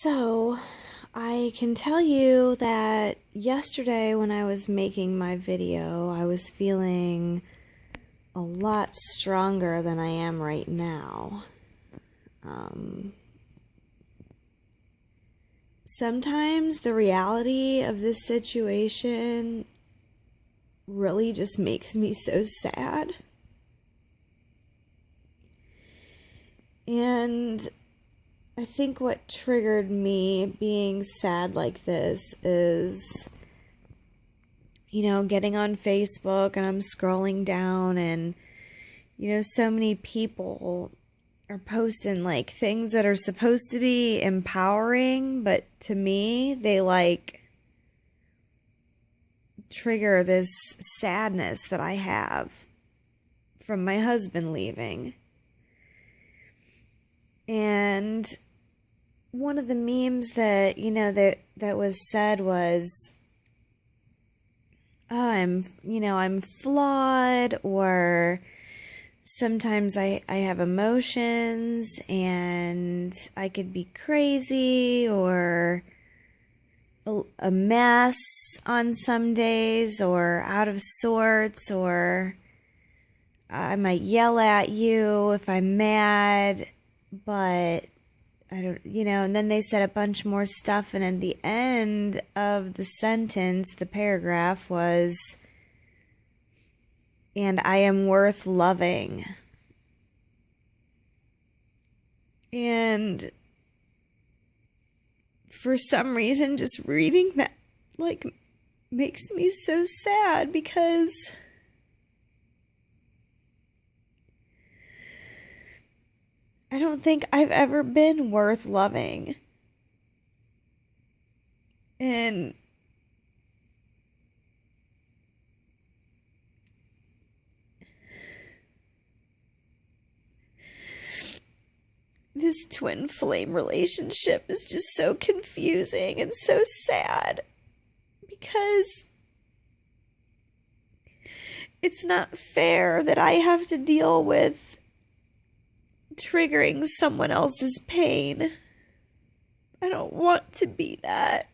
So, I can tell you that yesterday when I was making my video, I was feeling a lot stronger than I am right now. Um, Sometimes the reality of this situation really just makes me so sad. And I think what triggered me being sad like this is, getting on Facebook and I'm scrolling down and, so many people are posting like things that are supposed to be empowering, but to me, they trigger this sadness that I have from my husband leaving. And one of the memes that, that was said was, oh, I'm flawed, or sometimes I have emotions and I could be crazy or a mess on some days or out of sorts, or I might yell at you if I'm mad, but I don't, and then they said a bunch more stuff, and at the end of the sentence, the paragraph was, and I am worth loving. And for some reason, just reading that, makes me so sad, because I don't think I've ever been worth loving. And this twin flame relationship is just so confusing and so sad, because it's not fair that I have to deal with triggering someone else's pain. I don't want to be that.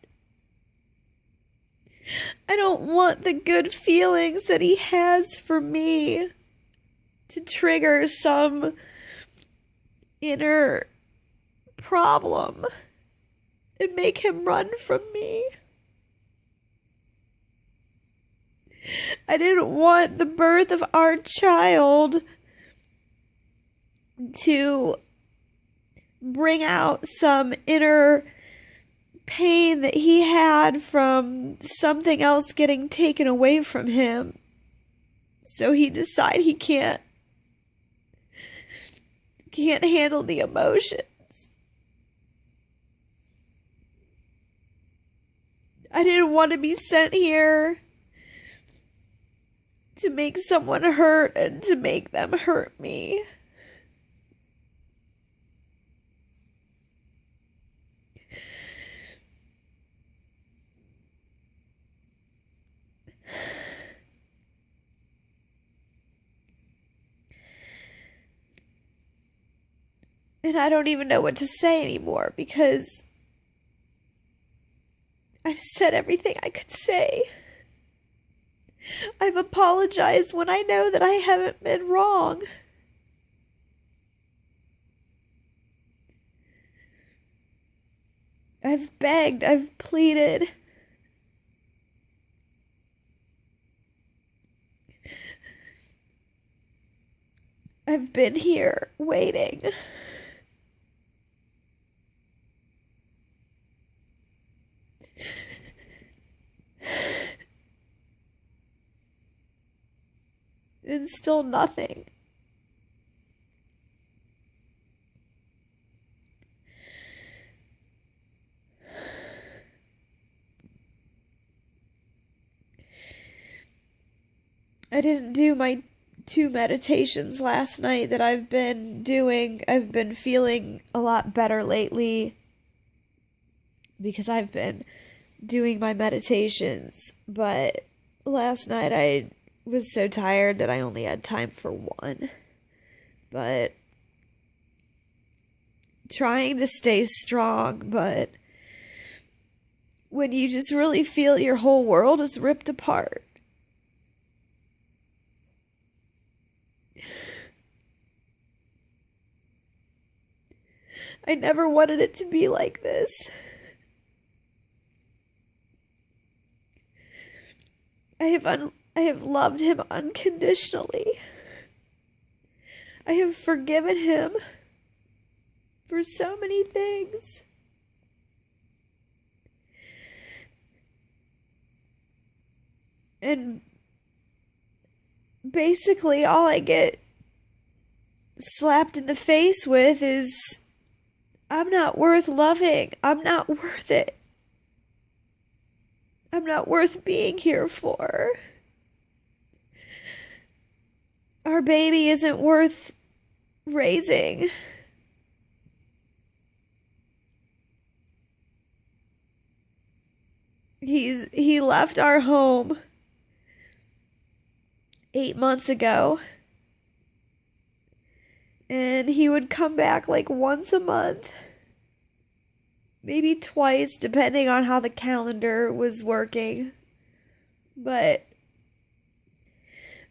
I don't want the good feelings that he has for me to trigger some inner problem and make him run from me. I didn't want the birth of our child to bring out some inner pain that he had from something else getting taken away from him. So he decided he can't handle the emotions. I didn't want to be sent here to make someone hurt and to make them hurt me. And I don't even know what to say anymore, because I've said everything I could say. I've apologized when I know that I haven't been wrong. I've begged, I've pleaded. I've been here waiting. And still nothing. I didn't do my 2 meditations last night that I've been doing. I've been feeling a lot better lately because I've been doing my meditations, but last night I was so tired that I only had time for one. But trying to stay strong, but when you just really feel your whole world is ripped apart. I never wanted it to be like this. I have loved him unconditionally. I have forgiven him for so many things. And basically all I get slapped in the face with is, I'm not worth loving. I'm not worth it. I'm not worth being here for. Our baby isn't worth raising. He left our home 8 months ago. And he would come back like once a month. Maybe twice, depending on how the calendar was working. But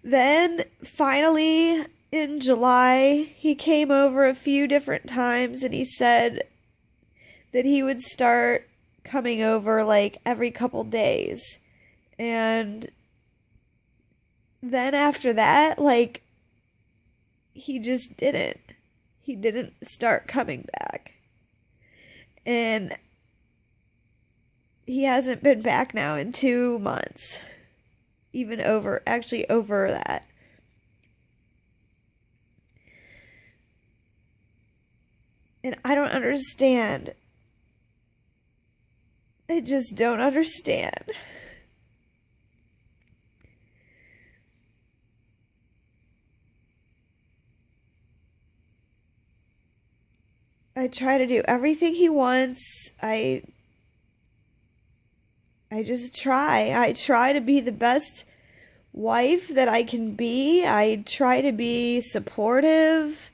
then, finally, in July, he came over a few different times and he said that he would start coming over like every couple days. And then after that, like, he just didn't. He didn't start coming back. And he hasn't been back now in 2 months. Even over that. And I don't understand. I just don't understand. I try to do everything he wants. I just try. I try to be the best wife that I can be. I try to be supportive.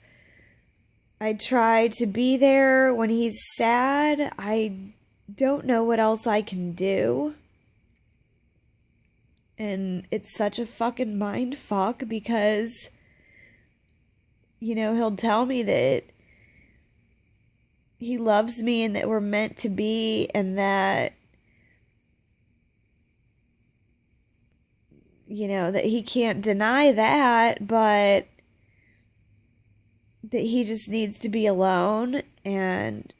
I try to be there when he's sad. I don't know what else I can do. And it's such a fucking mind fuck because, you know, he'll tell me that he loves me and that we're meant to be and that, you know, that he can't deny that, but that he just needs to be alone, and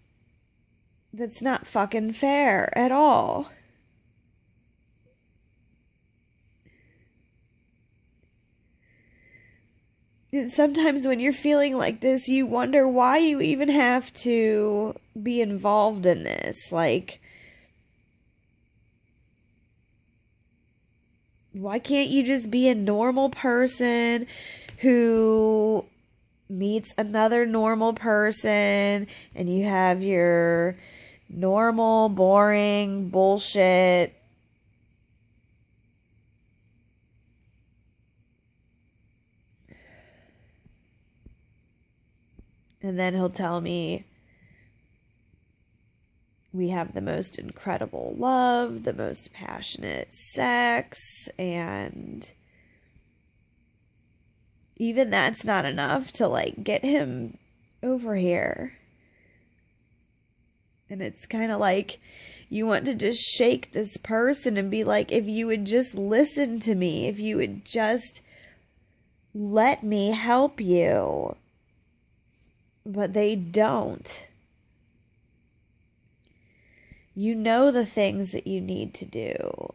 that's not fucking fair at all. And sometimes when you're feeling like this, you wonder why you even have to be involved in this. Like, why can't you just be a normal person who meets another normal person and you have your normal, boring bullshit? And then he'll tell me we have the most incredible love, the most passionate sex, and even that's not enough to, like, get him over here. And it's kind of like you want to just shake this person and be like, if you would just listen to me, if you would just let me help you. But they don't. You know the things that you need to do.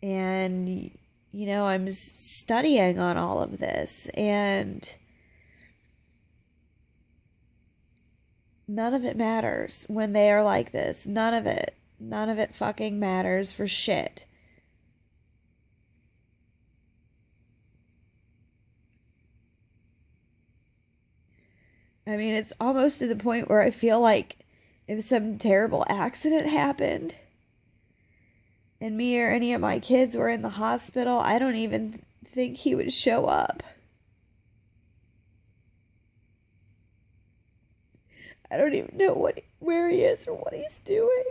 And, you know, I'm studying on all of this. And none of it matters when they are like this. None of it. None of it fucking matters for shit. I mean, it's almost to the point where I feel like if some terrible accident happened and me or any of my kids were in the hospital, I don't even think he would show up. I don't even know where he is or what he's doing.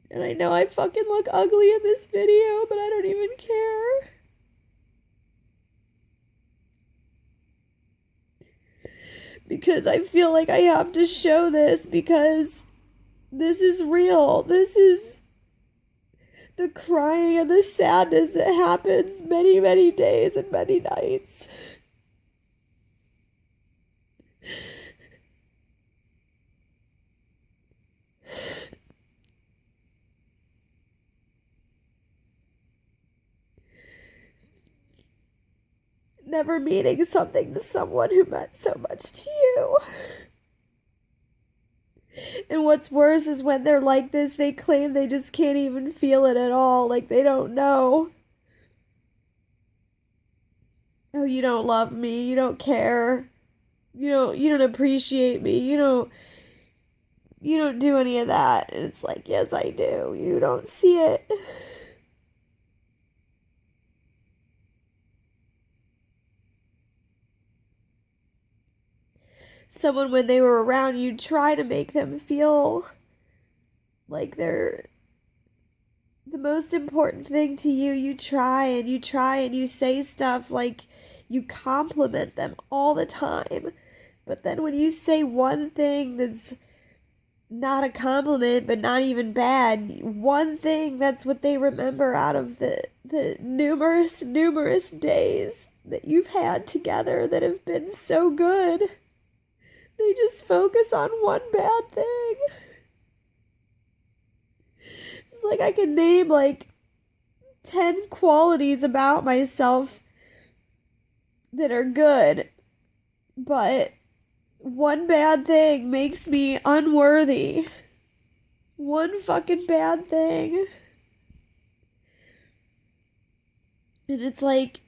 And I know I fucking look ugly in this video, but I don't even care. Because I feel like I have to show this, because this is real. This is the crying and the sadness that happens many, many days and many nights. Never meaning something to someone who meant so much to you. And what's worse is when they're like this, they claim they just can't even feel it at all. Like they don't know. Oh, you don't love me. You don't care. You don't appreciate me. You don't do any of that. And it's like, yes, I do. You don't see it. Someone, when they were around you, try to make them feel like they're the most important thing to you. You try and you say stuff like you compliment them all the time. But then when you say one thing that's not a compliment, but not even bad, one thing, that's what they remember out of the numerous days that you've had together that have been so good. They just focus on one bad thing. It's like I can name like 10 qualities about myself that are good, but one bad thing makes me unworthy. One fucking bad thing. And it's like,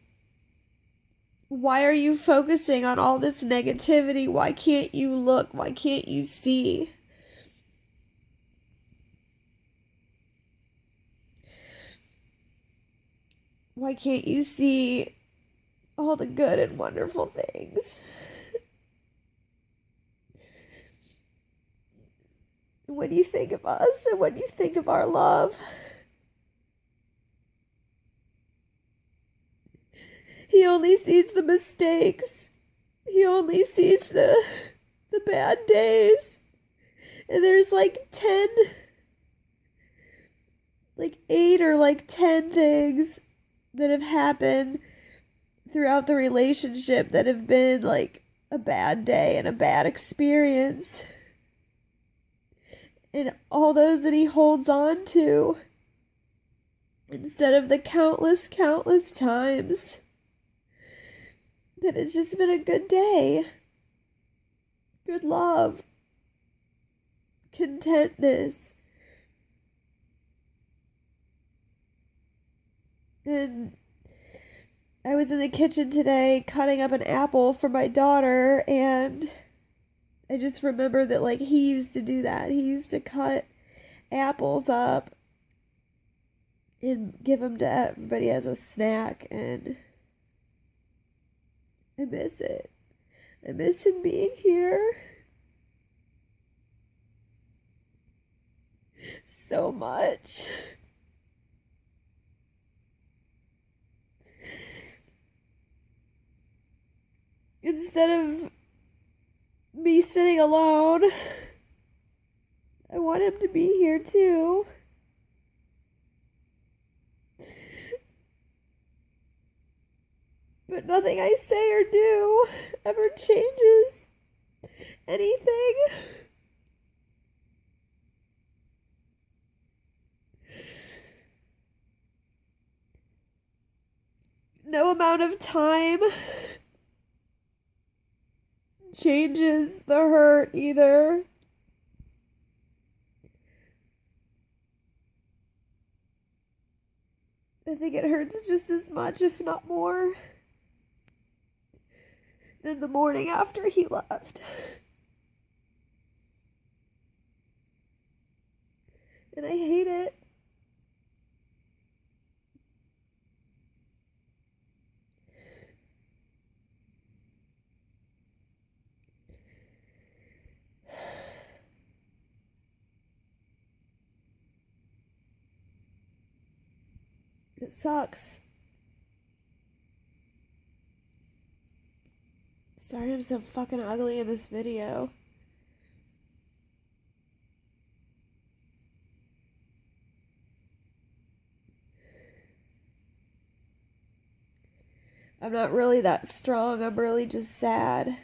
why are you focusing on all this negativity? Why can't you look? Why can't you see? Why can't you see all the good and wonderful things? When you think of us and when you think of our love, he only sees the mistakes. He only sees the bad days. And there's like 8 or 10 things that have happened throughout the relationship that have been like a bad day and a bad experience. And all those that he holds on to, instead of the countless times that it's just been a good day, good love, contentness. And I was in the kitchen today cutting up an apple for my daughter, and I just remember that like he used to do that. He used to cut apples up and give them to everybody as a snack, and I miss it. I miss him being here so much. Instead of me sitting alone, I want him to be here too. But nothing I say or do ever changes anything. No amount of time changes the hurt either. I think it hurts just as much, if not more, than the morning after he left. And I hate it. It sucks. Sorry I'm so fucking ugly in this video. I'm not really that strong. I'm really just sad.